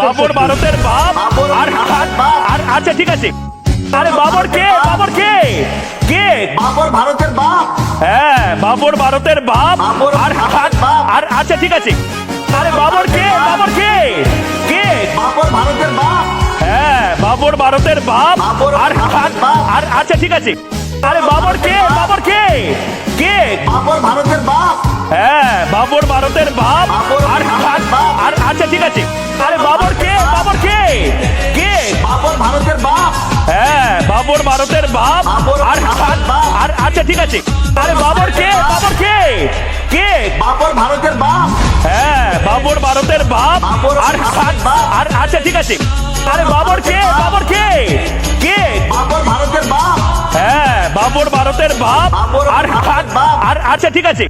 বাবর ভারতের বাপ আর আচ্ছা ঠিক আছে। আরে বাবর কে? বাবর কে? কে? বাবর ভারতের বাপ। হ্যাঁ বাবর ভারতের বাপ আর আচ্ছা ঠিক আছে। আরে বাবর কে? বাবর কে? কে? বাবর ভারতের বাপ। হ্যাঁ বাবর ভারতের বাপ আর আচ্ছা ঠিক আছে। আরে বাবর কে? বাবর কে? কে? বাবর ভারতের বাপ। হ্যাঁ বাবর ভারতের বাপ আর আচ্ছা ঠিক আছে। আরে বাবর কে? বাবর কে? কে? বাবর ভারতের বাপ। হ্যাঁ বাবর ভারতের বাপ আর আচ্ছা ঠিক আছে। আরে বাবর কে? বাবর কে? কে? বাবর ভারতের বাপ। হ্যাঁ বাবর ভারতের বাপ আর আচ্ছা ঠিক আছে। আরে বাবর কে? বাবর কে? কে? বাবর ভারতের বাপ। হ্যাঁ বাবর ভারতের বাপ আর আচ্ছা ঠিক আছে।